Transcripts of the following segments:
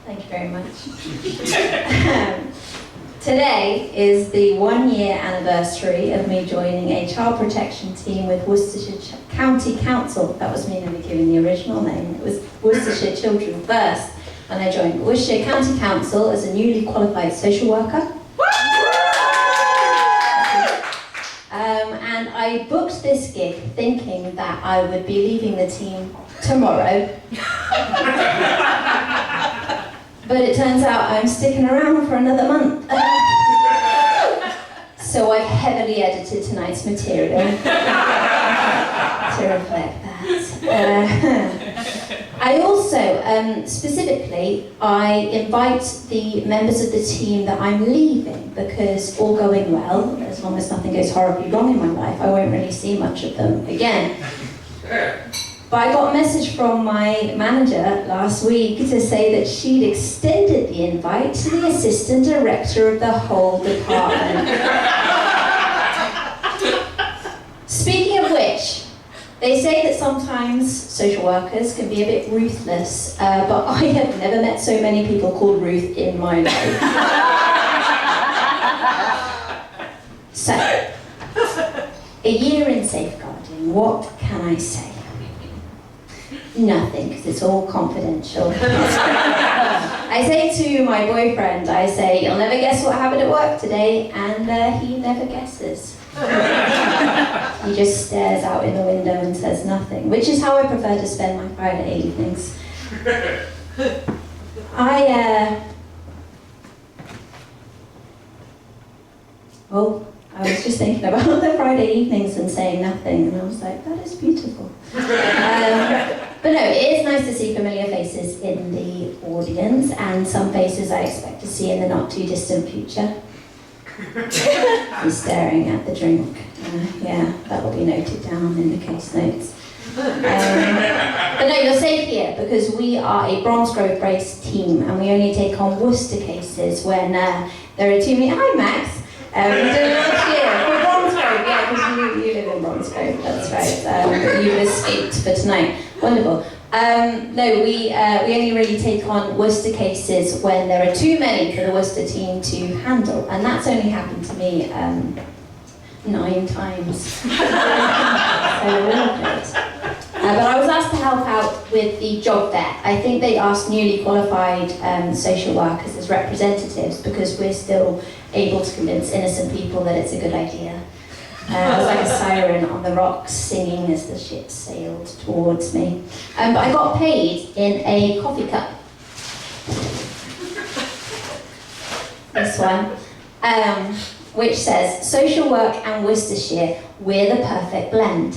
Thank you very much. Today is the 1-year anniversary of me joining a child protection team with Worcestershire County Council. That was me never giving the original name. It was Worcestershire Children First. And I joined Worcestershire County Council as a newly qualified social worker. And I booked this gig thinking that I would be leaving the team tomorrow. But it turns out I'm sticking around for another month. So I've heavily edited tonight's material to reflect that. I also, specifically, I invite the members of the team that I'm leaving because all going well, as long as nothing goes horribly wrong in my life, I won't really see much of them again. But I got a message from my manager last week to say that she'd extended the invite to the assistant director of the whole department. Speaking of which, they say that sometimes social workers can be a bit ruthless, but I have never met so many people called Ruth in my life. So, a year in safeguarding, what can I say? Nothing, because it's all confidential. I say to my boyfriend, I say, "You'll never guess what happened at work today," and he never guesses. He just stares out in the window and says nothing, which is how I prefer to spend my Friday evenings. I was just thinking about the Friday evenings and saying nothing, and I was like, that is beautiful. But no, it is nice to see familiar faces in the audience, and some faces I expect to see in the not too distant future. He's staring at the drink. Yeah, that will be noted down in the case notes. But no, you're safe here because we are a Bromsgrove-based team, and we only take on Worcester cases when there are too many. Hi, Max. We did it last year for Bromsgrove, yeah, because you live in Bromsgrove, that's right. You've escaped for tonight. Wonderful. No, we only really take on Worcester cases when there are too many for the Worcester team to handle, and that's only happened to me 9 times. So a little bit. But I was asked to help out with the job fair. I think they asked newly qualified social workers as representatives because we're still able to convince innocent people that it's a good idea. I was like a siren on the rocks singing as the ship sailed towards me. But I got paid in a coffee cup. This one. Which says, "Social work and Worcestershire, we're the perfect blend."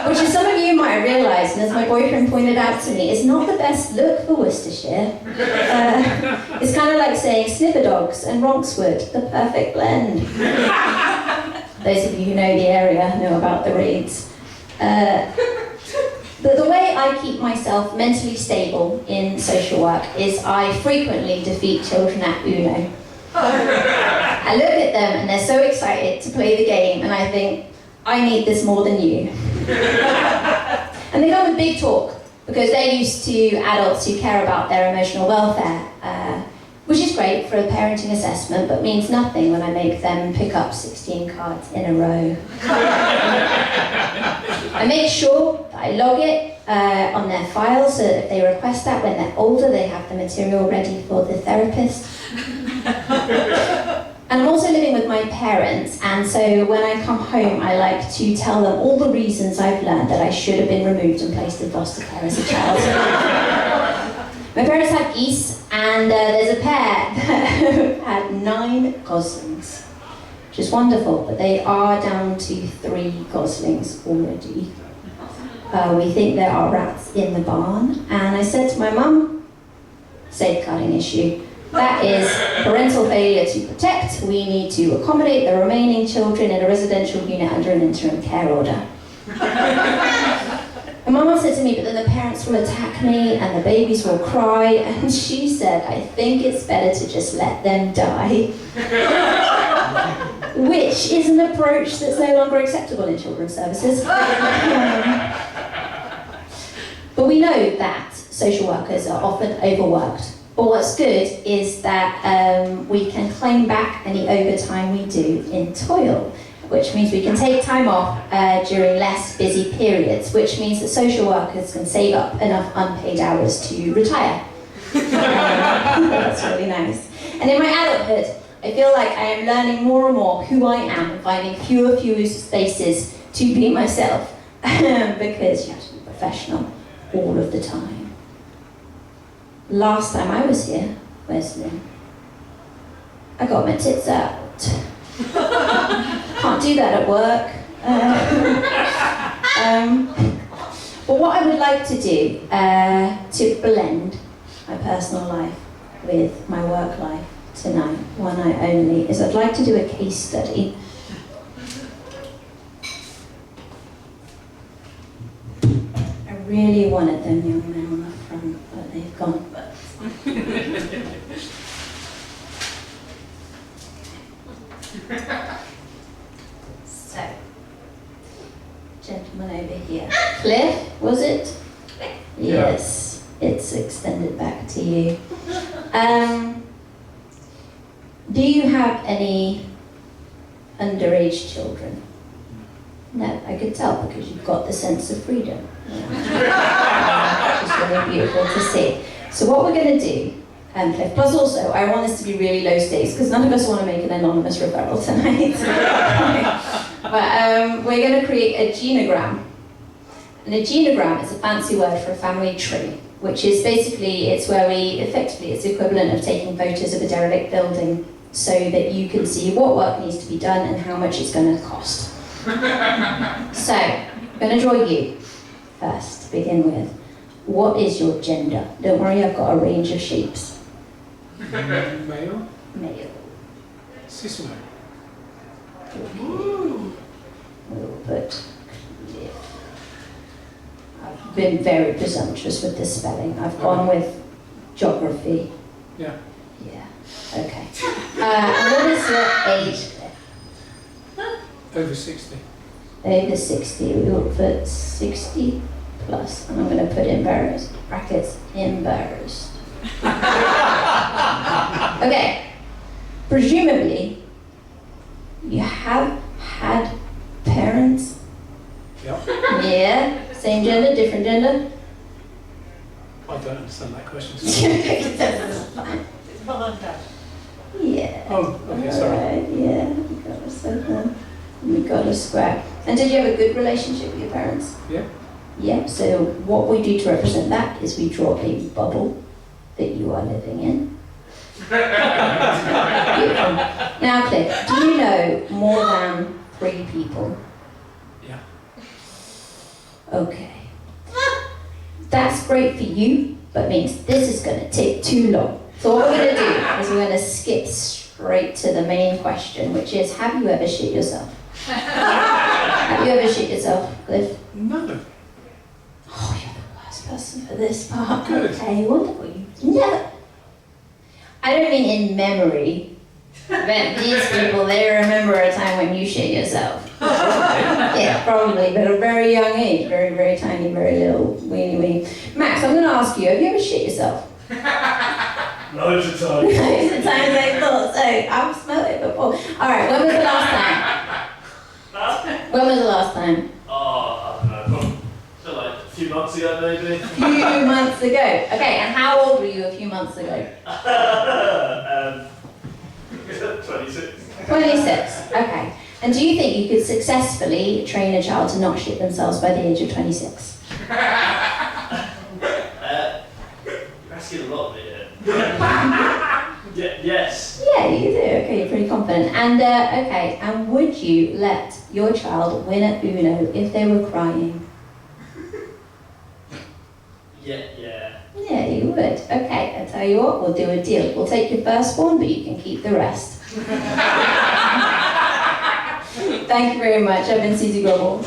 Which, as some of you might have realised, and as my boyfriend pointed out to me, is not the best look for Worcestershire. It's kind of like saying sniffer dogs and Ronkswood, the perfect blend. Those of you who know the area know about the reeds. But the way I keep myself mentally stable in social work is I frequently defeat children at Uno. I look at them and they're so excited to play the game, and I think, I need this more than you. And they come with big talk, because they're used to adults who care about their emotional welfare, which is great for a parenting assessment, but means nothing when I make them pick up 16 cards in a row. I make sure that I log it on their file, so that if they request that when they're older, they have the material ready for the therapist. And I'm also living with my parents, and so when I come home, I like to tell them all the reasons I've learned that I should have been removed and placed in foster care as a child. My parents had geese, and there's a pair that had 9 goslings, which is wonderful, but they are down to 3 goslings already. We think there are rats in the barn, and I said to my mum, safeguarding issue. That is parental failure to protect. We need to accommodate the remaining children in a residential unit under an interim care order. And my mum said to me, but then the parents will attack me and the babies will cry. And she said, I think it's better to just let them die. Which is an approach that's no longer acceptable in children's services. But But we know that social workers are often overworked. But what's good is that we can claim back any overtime we do in toil, which means we can take time off during less busy periods, which means that social workers can save up enough unpaid hours to retire. That's really nice. And in my adulthood, I feel like I am learning more and more who I am and finding fewer spaces to be myself, because you have to be professional all of the time. Last time I was here, Wesley, I got my tits out. Can't do that at work. But what I would like to do to blend my personal life with my work life tonight, one night only, is I'd like to do a case study. I really wanted them young men on the front, but they've gone. So, gentleman over here. Cliff, was it? Yes, it's extended back to you. Do you have any underage children? No, I could tell because you've got the sense of freedom. Which is really beautiful to see. So what we're going to do, Cliff, plus also, I want this to be really low stakes because none of us want to make an anonymous referral tonight. But we're going to create a genogram. And a genogram is a fancy word for a family tree, which is basically, it's where it's the equivalent of taking photos of a derelict building so that you can see what work needs to be done and how much it's going to cost. So, I'm going to draw you first to begin with. What is your gender? Don't worry, I've got a range of shapes. Male? Male. Cis male. We'll put Cliff. I've been very presumptuous with the spelling. I've gone with geography. Yeah. Yeah, okay. And what is your age, Cliff? Over 60. Over 60. We will put 60 plus, and I'm going to put embarrassed, brackets, embarrassed. Okay, presumably, you have had parents? Yep. Yeah, same gender, different gender? I don't understand that question. Yeah. Oh, okay, sorry. Alright, yeah, we got a square. And did you have a good relationship with your parents? Yeah. Yeah, so what we do to represent that is we draw a bubble that you are living in. Beautiful. Now, Cliff, do you know more than 3 people? Yeah. Okay. That's great for you, but means this is going to take too long. So what we're going to do is we're going to skip straight to the main question, which is, have you ever shit yourself? Have you ever shit yourself, Cliff? No. Oh, you're the worst person for this part. Good. Okay, wonderful. Never. I don't mean in memory, but these people, they remember a time when you shit yourself. Yeah, probably, but at a very young age, very, very tiny, very little, weeny, weeny. Max, I'm going to ask you, have you ever shit yourself? Loads of times. Loads of times I thought so. I've smelled it before. Alright, when was the last time? When was the last time? Oh, I don't know, so like a few months ago maybe. A few months ago. Okay, and how old were you a few months ago? 26. 26, okay. And do you think you could successfully train a child to not shit themselves by the age of 26? You're asking a lot of me here. Yes. Yeah, you do. Okay, you're pretty confident. And, okay, and would you let your child win at Uno if they were crying? Yeah. Yeah, you would. Okay, I'll tell you what, we'll do a deal. We'll take your firstborn, but you can keep the rest. Thank you very much. I've been Susie Grobel.